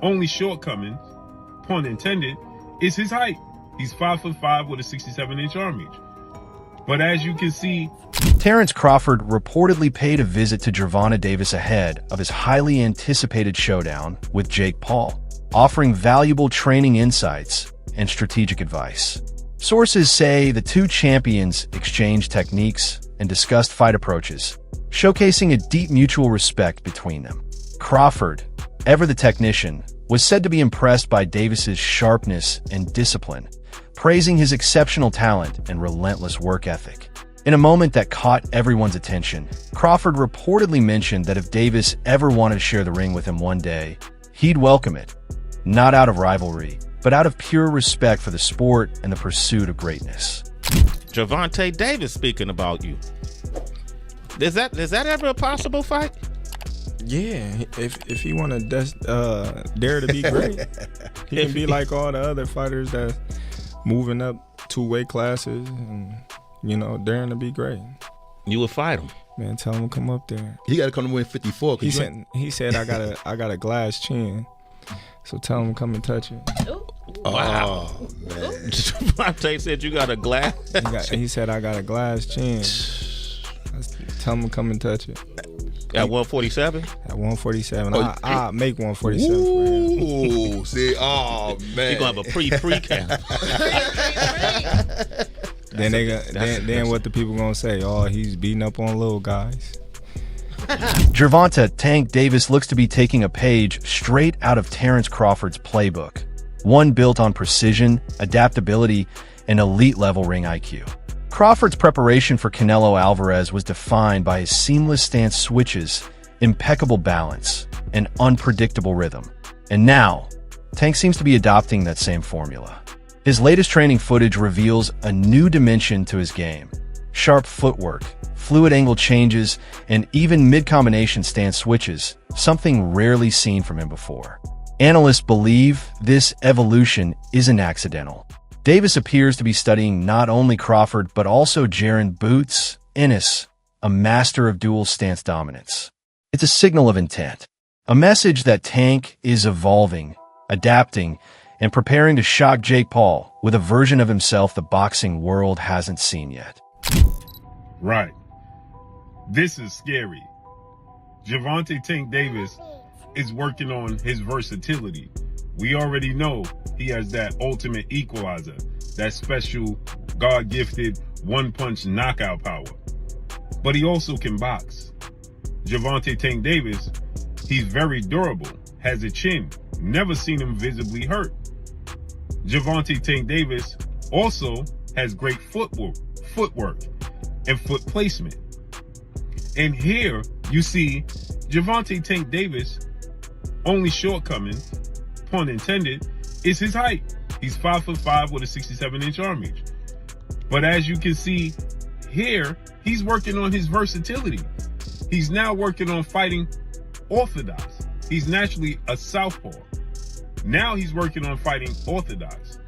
only shortcoming, pun intended, is his height. He's 5'5" with a 67-inch arm reach. But as you can see, Terence Crawford reportedly paid a visit to Gervonta Davis ahead of his highly anticipated showdown with Jake Paul, offering valuable training insights and strategic advice. Sources say the two champions exchanged techniques and discussed fight approaches, showcasing a deep mutual respect between them. Crawford, ever the technician, was said to be impressed by Davis's sharpness and discipline, praising his exceptional talent and relentless work ethic. In a moment that caught everyone's attention, Crawford reportedly mentioned that if Davis ever wanted to share the ring with him one day, he'd welcome it, not out of rivalry, but out of pure respect for the sport and the pursuit of greatness. Gervonta Davis speaking about you. Is that ever a possible fight? Yeah, if he want to dare to be great, he can be like all the other fighters that's moving up 2 weight classes and, daring to be great. You would fight him. Man, tell him to come up there. He got to come to win 54. He said I got a glass chin, so tell him to come and touch it. Wow. Oh, man. Gervonta said you got a glass. He said I got a glass chin. Tell him to come and touch it. At 147? At 147. I'll make 147 for him. Ooh, see, oh, man. You're going to have a pre-camp. Then what the people going to say? Oh, he's beating up on little guys. Gervonta "Tank" Davis looks to be taking a page straight out of Terence Crawford's playbook, one built on precision, adaptability, and elite-level ring IQ. Crawford's preparation for Canelo Alvarez was defined by his seamless stance switches, impeccable balance, and unpredictable rhythm. And now, Tank seems to be adopting that same formula. His latest training footage reveals a new dimension to his game: sharp footwork, fluid angle changes, and even mid-combination stance switches, something rarely seen from him before. Analysts believe this evolution isn't accidental. Davis appears to be studying not only Crawford but also Jaron "Boots" Ennis, a master of dual stance dominance. It's a signal of intent, a message that Tank is evolving, adapting, and preparing to shock Jake Paul with a version of himself the boxing world hasn't seen yet. right, this is scary. Gervonta "Tank" Davis is working on his versatility. We already know he has that ultimate equalizer, that special God-gifted one-punch knockout power. But he also can box. Gervonta "Tank" Davis, he's very durable, has a chin, never seen him visibly hurt. Gervonta "Tank" Davis also has great footwork and foot placement. And here you see Gervonta "Tank" Davis' only shortcoming, pun intended, is his height. He's 5'5" with a 67-inch arm reach. But as you can see here, he's working on his versatility. He's now working on fighting orthodox. He's naturally a southpaw. Now he's working on fighting orthodox.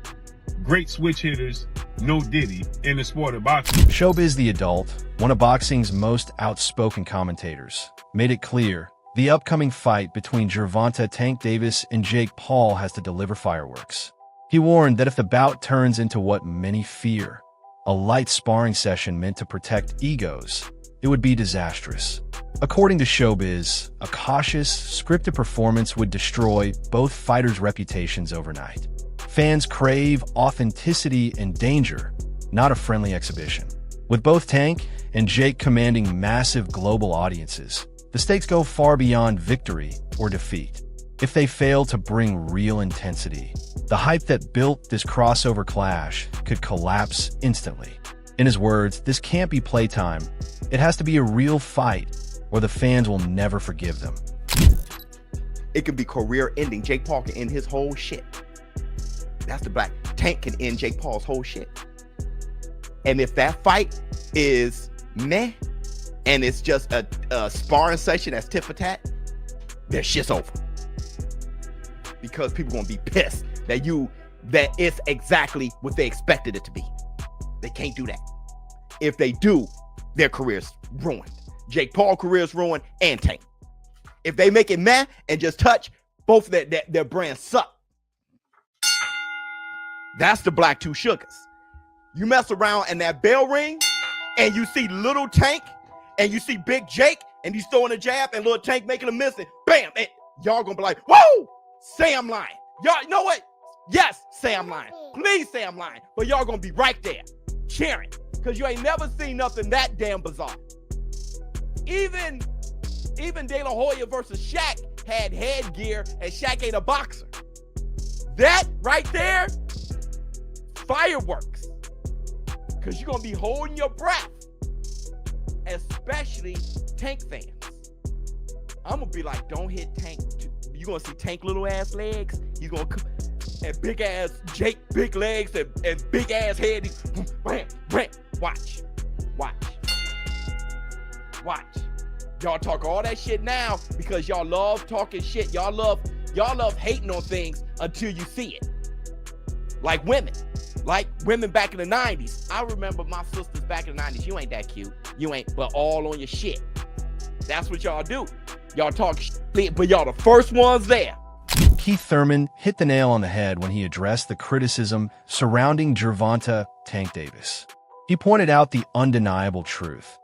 Great switch hitters, no diddy, in the sport of boxing. Showbiz the Adult, one of boxing's most outspoken commentators, made it clear the upcoming fight between Gervonta "Tank" Davis and Jake Paul has to deliver fireworks. He warned that if the bout turns into what many fear, a light sparring session meant to protect egos, it would be disastrous. According to Showbiz, a cautious, scripted performance would destroy both fighters' reputations overnight. Fans crave authenticity and danger, not a friendly exhibition. With both Tank and Jake commanding massive global audiences, the stakes go far beyond victory or defeat. If they fail to bring real intensity, the hype that built this crossover clash could collapse instantly. In his words, this can't be playtime. It has to be a real fight, or the fans will never forgive them. It could be career ending. Jake Paul can end his whole shit. That's the black. Tank can end Jake Paul's whole shit. And if that fight is meh, and it's just a sparring session that's tit for tat, their shit's over. Because people gonna be pissed that it's exactly what they expected it to be. They can't do that. If they do, their career's ruined. Jake Paul career's ruined, and Tank. If they make it meh and just touch, Both their brands suck. That's the Black Two Sugars. You mess around and that bell ring, and you see Little Tank, and you see Big Jake, and he's throwing a jab, and Little Tank making a miss, and bam, and y'all gonna be like, whoa, say I'm lying. Y'all, you know what? Yes, say I'm lying. Please say I'm lying. But y'all gonna be right there, cheering, because you ain't never seen nothing that damn bizarre. Even De La Hoya versus Shaq had headgear, and Shaq ain't a boxer. That right there, fireworks. Because you're going to be holding your breath, especially Tank fans. I'm going to be like, don't hit Tank. You're going to see Tank little ass legs. He's going to come, and big ass Jake, big legs, and big ass head. Bam, bam. Watch. Y'all talk all that shit now because y'all love talking shit. Y'all love hating on things until you see it. Like women back in the 90s. I remember my sisters back in the 90s. You ain't that cute. You ain't, but all on your shit. That's what y'all do. Y'all talk shit, but y'all the first ones there. Keith Thurman hit the nail on the head when he addressed the criticism surrounding Gervonta Tank Davis. He pointed out the undeniable truth.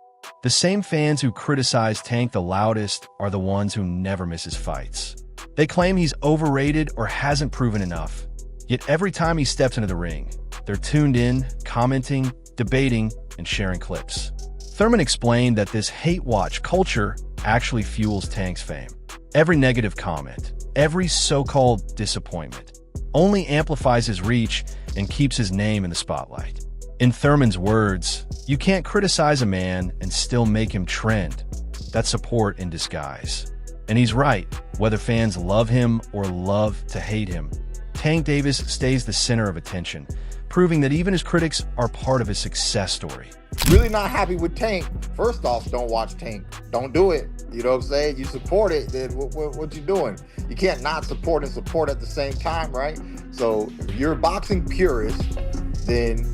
The same fans who criticize Tank the loudest are the ones who never miss his fights. They claim he's overrated or hasn't proven enough. Yet every time he steps into the ring, they're tuned in, commenting, debating, and sharing clips. Thurman explained that this hate watch culture actually fuels Tank's fame. Every negative comment, every so-called disappointment, only amplifies his reach and keeps his name in the spotlight. In Thurman's words, you can't criticize a man and still make him trend. That's support in disguise. And he's right. Whether fans love him or love to hate him, Tank Davis stays the center of attention, proving that even his critics are part of his success story. Really not happy with Tank. First off, don't watch Tank. Don't do it. You know what I'm saying? You support it, then what you doing? You can't not support and support at the same time, right? So if you're a boxing purist, then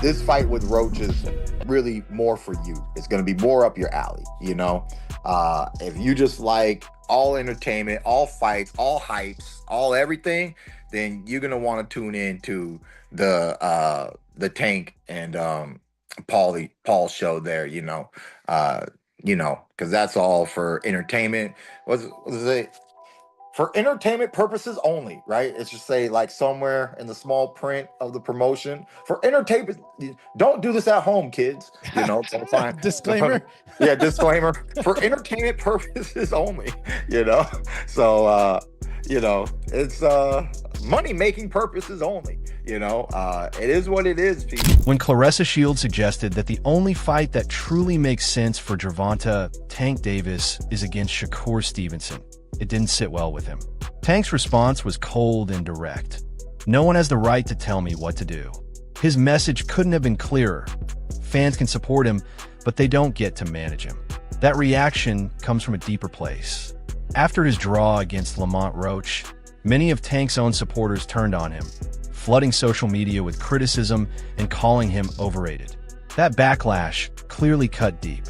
this fight with Roach is really more for you. It's going to be more up your alley, you know? If you just like all entertainment, all fights, all hypes, all everything, then you're going to want to tune in to the Tank and Paul's show there, you know, because that's all for entertainment. What's it? For entertainment purposes only, right? It's just say like somewhere in the small print of the promotion. For entertainment, don't do this at home, kids. You know, fine. Disclaimer. Yeah, disclaimer. For entertainment purposes only, you know. So, you know, it's money-making purposes only. You know, it is what it is, people. When Claressa Shields suggested that the only fight that truly makes sense for Gervonta Tank Davis is against Shakur Stevenson, it didn't sit well with him. Tank's response was cold and direct. No one has the right to tell me what to do. His message couldn't have been clearer. Fans can support him, but they don't get to manage him. That reaction comes from a deeper place. After his draw against Lamont Roach, many of Tank's own supporters turned on him, flooding social media with criticism and calling him overrated. That backlash clearly cut deep.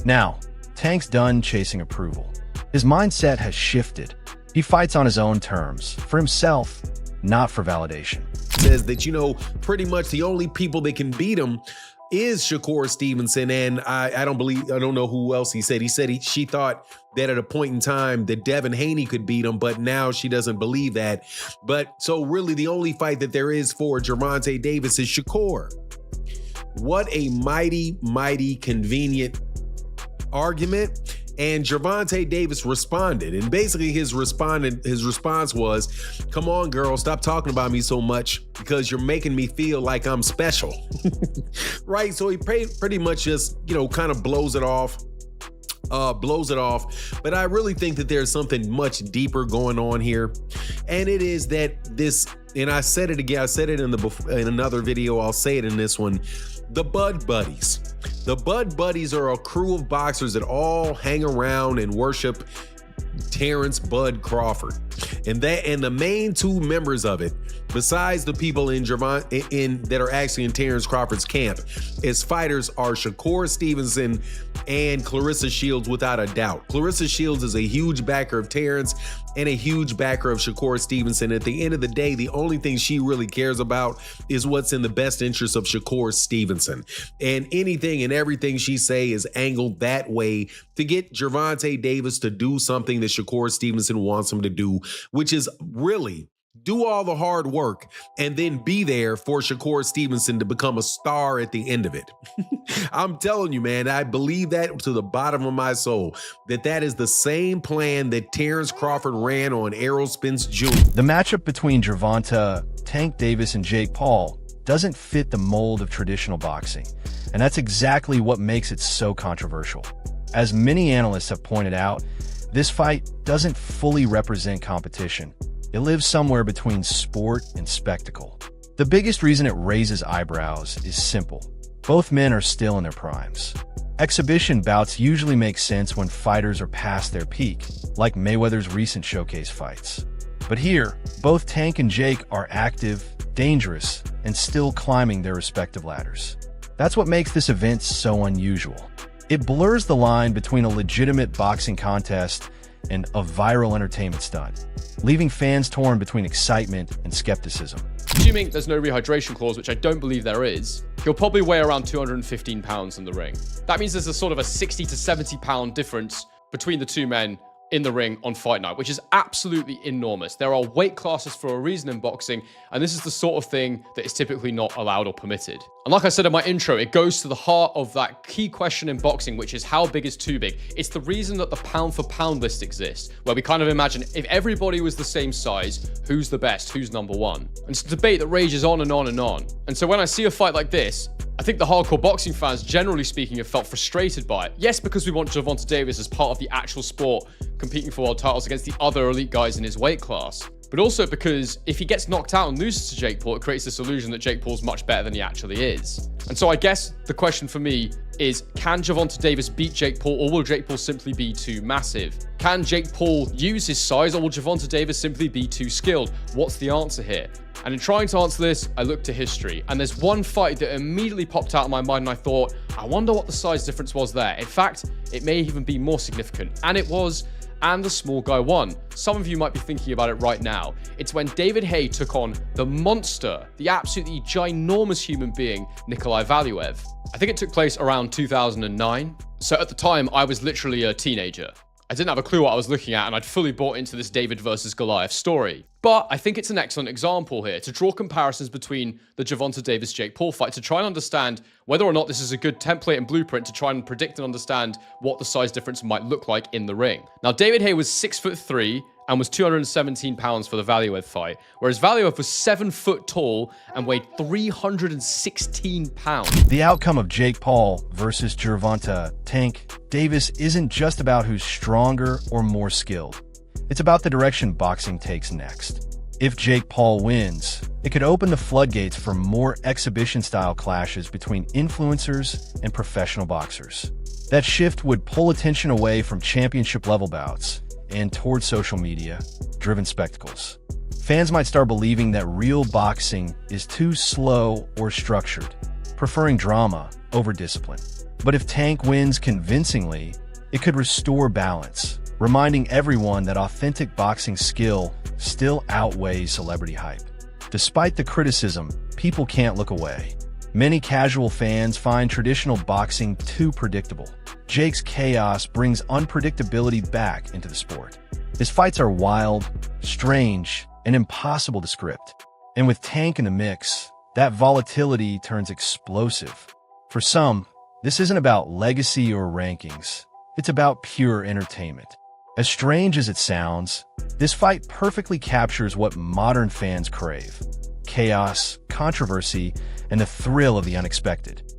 Now, Tank's done chasing approval. His mindset has shifted. He fights on his own terms, for himself, not for validation. Says that, you know, pretty much the only people that can beat him is Shakur Stevenson, and I don't know who else he said. She thought that at a point in time that Devin Haney could beat him, but now she doesn't believe that. But so really the only fight that there is for Gervonta Davis is Shakur. What a mighty, mighty convenient argument. And Gervonta Davis responded, and basically his response was, "Come on, girl, stop talking about me so much because you're making me feel like I'm special." Right? So he pretty much just, you know, kind of blows it off. But I really think that there's something much deeper going on here, and it is that this. And I said it again. I said it in another video. I'll say it in this one. The Bud Buddies. The Bud Buddies are a crew of boxers that all hang around and worship Terence Bud Crawford. And the main two members of it, besides the people that are actually in Terence Crawford's camp, as fighters are Shakur Stevenson and Clarissa Shields without a doubt. Clarissa Shields is a huge backer of Terence and a huge backer of Shakur Stevenson. At the end of the day, the only thing she really cares about is what's in the best interest of Shakur Stevenson. And anything and everything she say is angled that way to get Gervonta Davis to do something that Shakur Stevenson wants him to do, which is really do all the hard work and then be there for Shakur Stevenson to become a star at the end of it. I'm telling you, man, I believe that to the bottom of my soul, that is the same plan that Terence Crawford ran on Errol Spence Jr. The matchup between Gervonta, Tank Davis, and Jake Paul doesn't fit the mold of traditional boxing, and that's exactly what makes it so controversial. As many analysts have pointed out, this fight doesn't fully represent competition. It lives somewhere between sport and spectacle. The biggest reason it raises eyebrows is simple. Both men are still in their primes. Exhibition bouts usually make sense when fighters are past their peak, like Mayweather's recent showcase fights. But here, both Tank and Jake are active, dangerous, and still climbing their respective ladders. That's what makes this event so unusual. It blurs the line between a legitimate boxing contest and a viral entertainment stunt, leaving fans torn between excitement and skepticism. Assuming there's no rehydration clause, which I don't believe there is, he'll probably weigh around 215 pounds in the ring. That means there's a sort of a 60 to 70 pound difference between the two men in the ring on fight night, which is absolutely enormous. There are weight classes for a reason in boxing, and this is the sort of thing that is typically not allowed or permitted. And like I said in my intro, it goes to the heart of that key question in boxing, which is how big is too big? It's the reason that the pound for pound list exists, where we kind of imagine if everybody was the same size, who's the best, who's number one? And it's a debate that rages on and on and on. And so when I see a fight like this, I think the hardcore boxing fans, generally speaking, have felt frustrated by it. Yes, because we want Gervonta Davis as part of the actual sport, competing for world titles against the other elite guys in his weight class. But also because if he gets knocked out and loses to Jake Paul, it creates this illusion that Jake Paul's much better than he actually is. And so I guess the question for me is, can Gervonta Davis beat Jake Paul, or will Jake Paul simply be too massive? Can Jake Paul use his size, or will Gervonta Davis simply be too skilled? What's the answer here? And in trying to answer this, I looked to history, and there's one fight that immediately popped out of my mind, and I thought, I wonder what the size difference was there. In fact, it may even be more significant, and it was, and the small guy won. Some of you might be thinking about it right now. It's when David Haye took on the monster, the absolutely ginormous human being, Nikolai Valuev. I think it took place around 2009. So at the time, I was literally a teenager. I didn't have a clue what I was looking at, and I'd fully bought into this David versus Goliath story. But I think it's an excellent example here to draw comparisons between the Gervonta Davis-Jake Paul fight to try and understand whether or not this is a good template and blueprint to try and predict and understand what the size difference might look like in the ring. Now, David Haye was 6'3" and was 217 pounds for the Valuev fight, whereas Valuev was 7 foot tall and weighed 316 pounds. The outcome of Jake Paul versus Gervonta Tank Davis isn't just about who's stronger or more skilled. It's about the direction boxing takes next. If Jake Paul wins, it could open the floodgates for more exhibition-style clashes between influencers and professional boxers. That shift would pull attention away from championship-level bouts and towards social media-driven spectacles. Fans might start believing that real boxing is too slow or structured, preferring drama over discipline. But if Tank wins convincingly, it could restore balance, reminding everyone that authentic boxing skill still outweighs celebrity hype. Despite the criticism, people can't look away. Many casual fans find traditional boxing too predictable. Jake's chaos brings unpredictability back into the sport. His fights are wild, strange, and impossible to script. And with Tank in the mix, that volatility turns explosive. For some, this isn't about legacy or rankings. It's about pure entertainment. As strange as it sounds, this fight perfectly captures what modern fans crave: chaos, controversy, and the thrill of the unexpected.